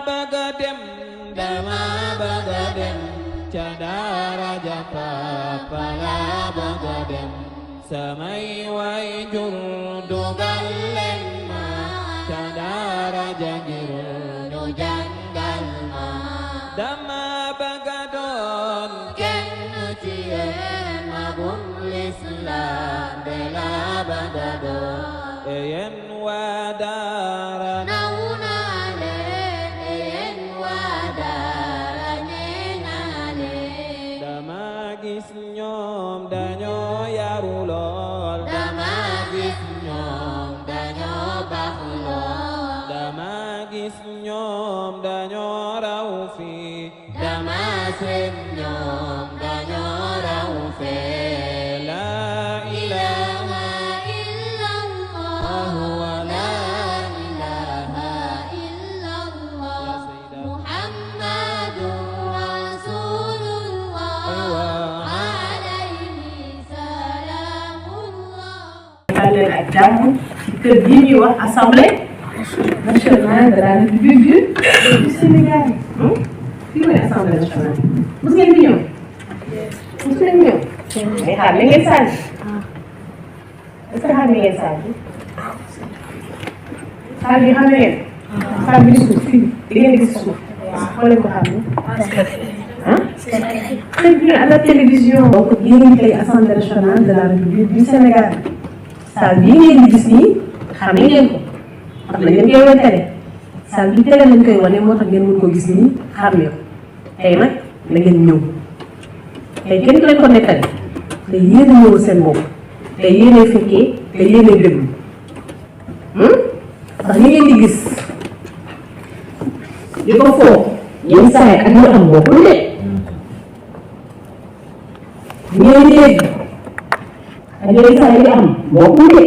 bëgg a dem dama bëgg a dem ca daara ja papa laa bëgg a dem samay waajur dugal leen ma ca daara ja ngir ñu jàngal ma dama bëgg a doon kenn ci yéen magum lislaam de laa bëgg a doon yéen waa daara naw naa leen yéen waa daara nee naa leen dama gis ñoom dañoo yaru lool dama gis ñoom dañoo baax lool dama gis ñoom dañoo raw fii dama seen ñoom dañoo raw fee la ilaha illallah wa la ilaha illallah muhammadur rasulullah alayhi salamullah. leen ak jàmm ci kër gi ñuy wax assemblée nationale de la République du Sénégal. fii mooy assemblée nationale. mos ngeen fi ñëw. mos ngeen ñëw. mais xam ngeen saal. est-ce que xam ngeen saal bi. saal bi xam ngeen. saal bi di suuf fii di ngeen gis suuf. xoolee ko xam ne. très bien à la télévision. donc yéen a ngi tey assemblée nationale de la République du Sénégal. saal bii ngeen di gis nii xam ngeen ko. xam na ngeen koy wane télé. saal bi télé lañ koy wane moo tax ngeen mën ko gis nii xam ne ko. tey nag na ngeen ñëw. tey kenn ku leen ko nettali. te yéen a ñëw seen bopp. te yéen a fekkee te yéen a déglu. ndax li ngeen di gis. di ko foog. yenn saa yi ak ñu am bokkul de. ngeen dégg. ak yenn saa yi di am bokkul de.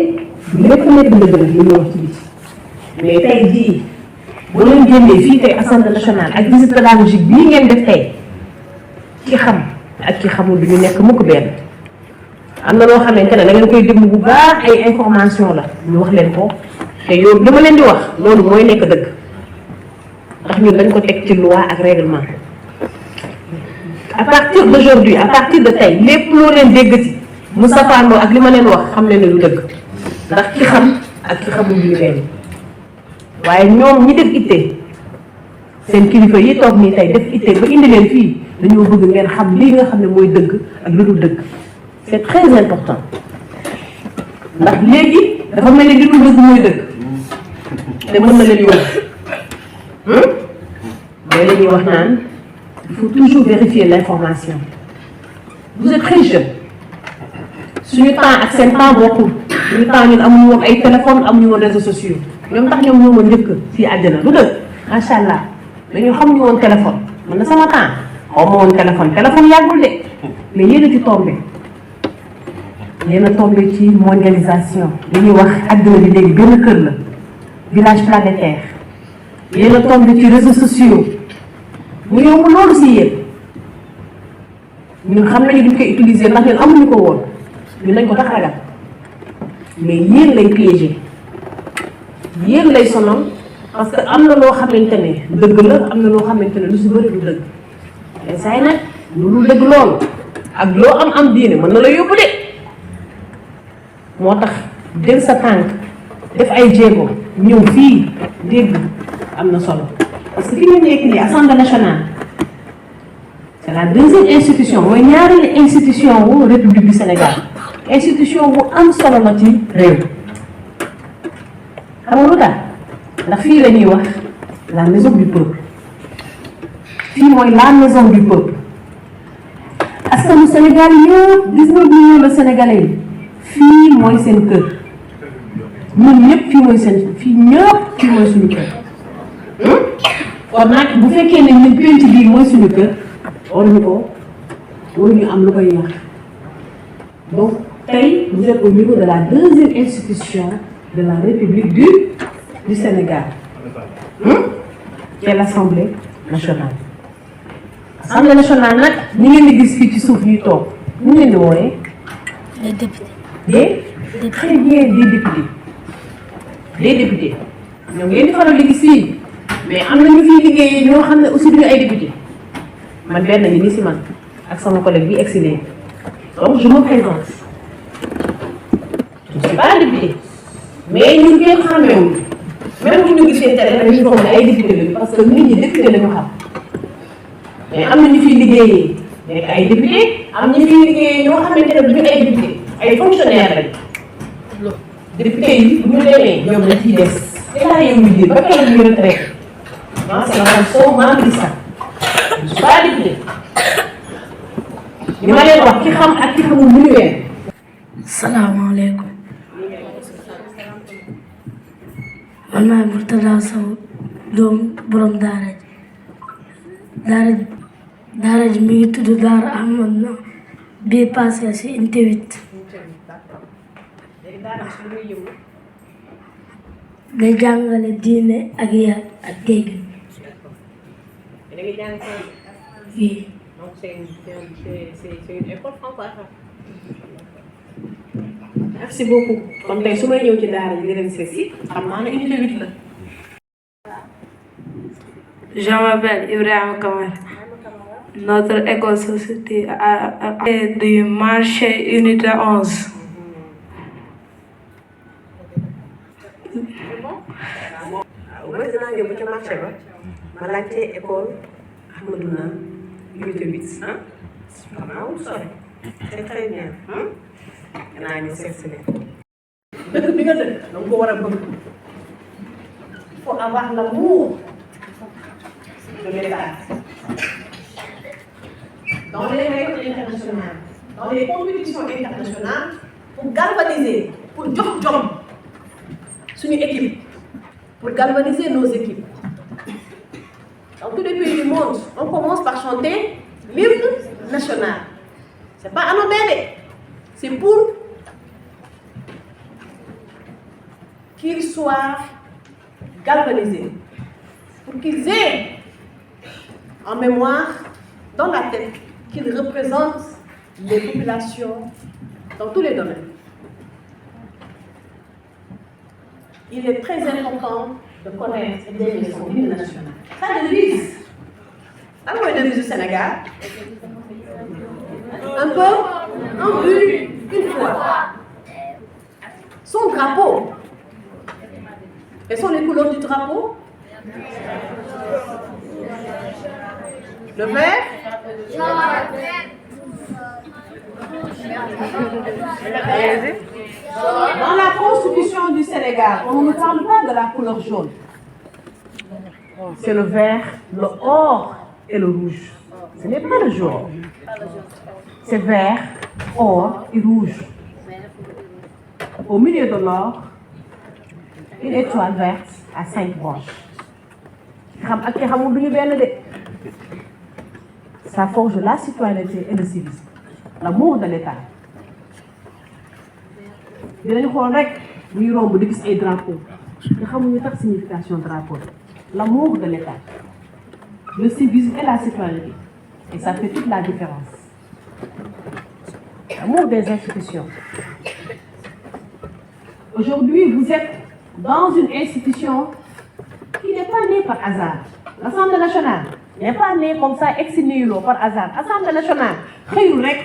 lépp nekk dëgg la li ñu wax ci biti. mais tey jii boo leen génnee fii tey assemblée nationale ak visite pédagogique bii ngeen def tey ki xam ak ki xamul du ñu nekk mukk benn. am na loo xamante ne da ngeen koy déglu bu baax ay information la ñu wax leen ko te yow li ma leen di wax loolu mooy nekk dëgg ndax ñun dañ ko teg ci loi ak règlement. à partir d'aujourd'hui à partir de tey lépp loo leen déggati mu safaanoo ak li ma leen wax xam leen ne lu dëgg ndax ki xam ak ki xamul du ñu benn. waaye ñoom ñi def itte seen kilifa yi toog nii tey def itte ba indi leen fii dañoo bëgg ngeen xam lii nga xam ne mooy dëgg ak lu dul dëgg c'est très important ndax léegi dafa mel ni li dul dëgg mooy dëgg te mën na leen yóbbu mais la ñuy wax naan il faut toujours vérifier l'information. Vous êtes très jeune suñu temps ak seen temps bokkul suñu temps ñun amuñu woon ay téléphone amuñu woon réseaux sociaux ñoom tax ñoom ñoo ma njëkk fii àddina du dëgg macha allah dañoo xamuñu woon téléphone man na sama temps xaw ma woon téléphone yàggul de mais yéen a ci tombé yéen a tombé ci mondialisation li ñuy wax àddina bi léegi benn kër la village planétaire yéen a tombé ci réseaux sociaux mu yomb loolu si yéen ñun xam nañu duñ koy utiliser ndax ñun amuñu ko woon ñun lañ ko tax ragal mais yéen lay piégé yéen lay sonal parce que am na loo xamante ne dëgg la am na loo xamante ne lu si bëri du dëgg mais saa yi nag lu dëgg loolu ak loo am diine mën na la yóbbu de moo tax jël sa tànk def ay jéego ñëw fii dégg am na solo parce que fi ñu nekk nii assemblée nationale c'est la deuxième institution mooy ñaareelu institution wu république du Sénégal institution bu am solo la ci réew xam nga lu tax ndax fii la ñuy wax la maison du peuple fii mooy la maison du peuple askanu Sénégal yëpp 19 millions de Sénégalais yi fii mooy seen kër ñun ñëpp fii mooy seen fii ñëpp fii mooy suñu kër kon nag bu fekkee ne ñun penc bii mooy suñu kër waruñu am lu koy yàq donc tey vous êtes au niveau de la deuxième institution de la République du Sénégal c'est l'Assemblée nationale. Assemblée nationale nag ñi ngeen di gis fii ci suuf ñuy toog ñu leen di wooyee les députés. Très bien des députés ñoom ngeen di faral di gis fii mais am na ñu fiy liggéeyee ñoo xam ne aussi duñu ay député man benn ngi ni si man ak sama collègue bi excellé donc je me présente je ne suis pas député mais ñun kenn xàmmeewul même bu ñu gisee télé dañuy foog ne ay député lañu parce que nit ñi député lañu xam mais am na ñu fiy liggéeyee nekk ay député am ñu fiy liggéeyee ñoo xamante ne duñu ay député ay fonctionnaire lañ député yi bu ñu demee ñoom dañ ciy des état yow mi ba keroog ñu retraité moi c'est madame Sow maa ngi sax je suis pas député li ma leen wax ki xam ak ki xamul mu ñu ween. salaamaaleykum man maay Mourtada Sow doom borom daara ji mi ngi tudd Daara Ahmad na bii passé si unité 8 day jàngale diine ak yar ak teggin fii. Donc c'est une école franco-arabe. Merci beaucoup. Comme tey su may ñëw ci daara ji di leen seet si xam naa ne unité 8 la. Je m'appelle Ibrahima Kamara. Notre école se situe à du marché unité 11. waaw bés dinaa ñëw ba ca marché ba ma laajte école Ahmadouna unité 8 ah waaw sori c'est très bien dinaa ñëw seet si leen. dëkk bi nga dëkk da nga ko war a bëgg. Il faut avoir l'amour de l'État. Dans les règles internationales, dans les compétitions internationales, pour galvaniser, pour job suñu équipe, pour galvaniser nos équipes. Dans tous les pays du monde, on commence par chanter l'hymne national. C'est pas anodin, c'est pour qu'ils soient galvanisés, pour qu'ils aient en mémoire, dans la tête, qu'ils représentent les populations dans tous les domaines. Il est très important de connaître et d'aimer son hymne national. Sa devise, lan mooy devise du Sénégal? Un peuple, un but, une foi. Son drapeau. Quelles sont les couleurs du drapeau? Le vert? Dans la Constitution du Sénégal, on ne parle pas de la couleur jaune. C'est le vert, le or et le rouge. Ce n'est pas le jaune. C'est vert, or et rouge. Au milieu de l'or, une étoile verte à 5 branches. Ça forge la citoyenneté et le civisme, l'amour de l'État. dinañu xool rek ñuy romb di gis ay drapeaux nga xamuñu tax signification drapeau l'amour de l'État, le civisme et la citoyenneté, et ça fait toute la différence. L'amour des institutions. Aujourd'hui, vous êtes dans une institution qui n'est pas née par hasard. L'Assemblée nationale n'est pas née comme ça ex nihilo par hasard. Assemblée nationale xëyul rek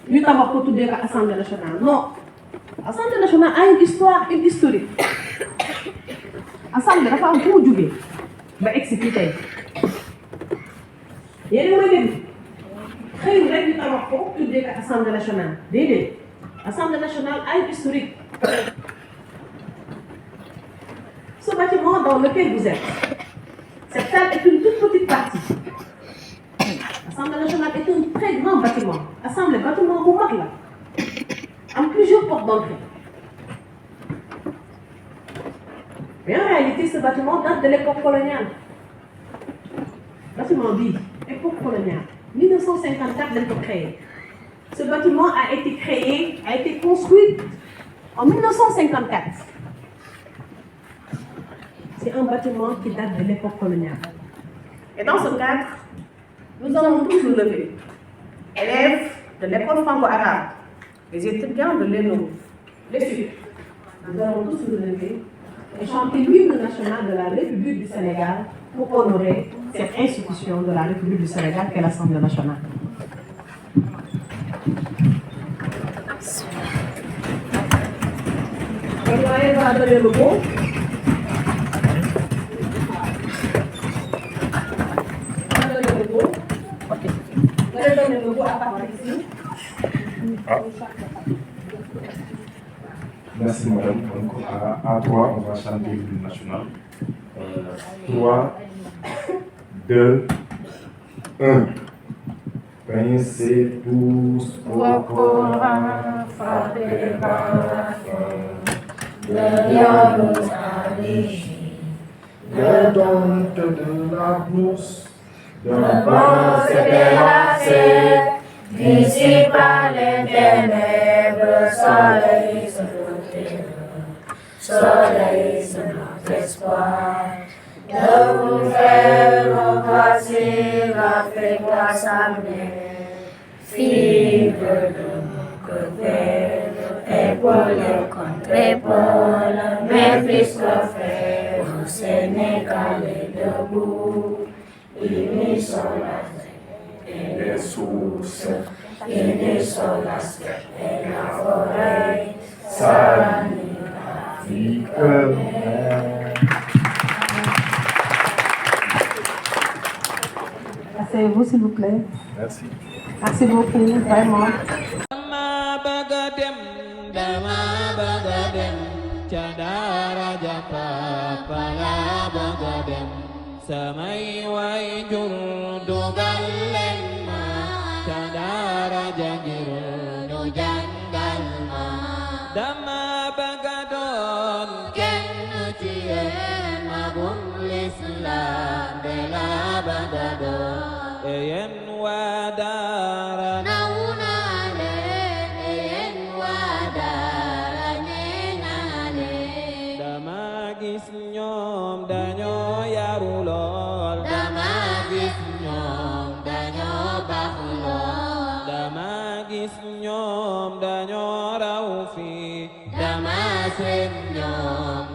ñu tabax ko tuddee ko Assemblée nationale. Non, Assemblée nationale a une histoire, une historique. Assemblée dafa am fu mu jógee ba egsi fii tey. Yéen a ngi dégg xëyul rek ñu tabax ko tuddee ko Assemblée nationale. Déedéet, Assemblée nationale a une historique. Ce bâtiment dans lequel vous êtes, cette salle est une toute petite partie. L'Assemblée nationale est un très grand bâtiment. Assemblée, bâtiment bu mag la. Am plusieurs portes d'entrée. Mais en réalité, ce bâtiment date de l'époque coloniale. Bâtiment bii, époque coloniale. 1954 dañ ko créé. Ce bâtiment a été construit en 1954. C'est un bâtiment qui date de l'époque coloniale. Et dans ce cadre, nous allons tous nous lever. Élèves de l'école franco-arabe, les étudiants de l'ENO, les suites. Nous allons tous nous lever et chanter l'hymne national de la République du Sénégal pour honorer cette institution de la République du Sénégal qu'est l'Assemblée nationale. Le doyen va donner le mot. Merci madame. Donc à 3, on va chanter l'hymne national. 3, 2, 1. Pincez tous vos Corans, frappez par la fin. Le lion nous a régis, le dompte de la bourse, de pensée délassée, dissipe par les ténèbres, soleil sur notre terre, soleil sur notre espoir. De vous faire repasser l'Afrique à sa main, fibre de mon côté, épaule contre épaule, mais plus que frère, au Sénégal est debout, unissons la et les sources, unissons la steppe et la forêt, salut l'Afrique. Asseyez-vous s'il vous plaît. Merci. Merci beaucoup, vraiment. Dama bëgg dem ca daara ja Papa laa bëgg dem samay waajur dugal leen ma ca daara ja ngir ñu jàngal ma dama bëgg doon kenn ci yéen magum l'islam de laa bëgg doon yéen waa daara naw naa leen yéen waa daara nee naa leen dama gis ñoom dañoo yaru lool dama gis ñoom dañoo baax lool dama gis ñoom dañoo raw fii dama seen ñoom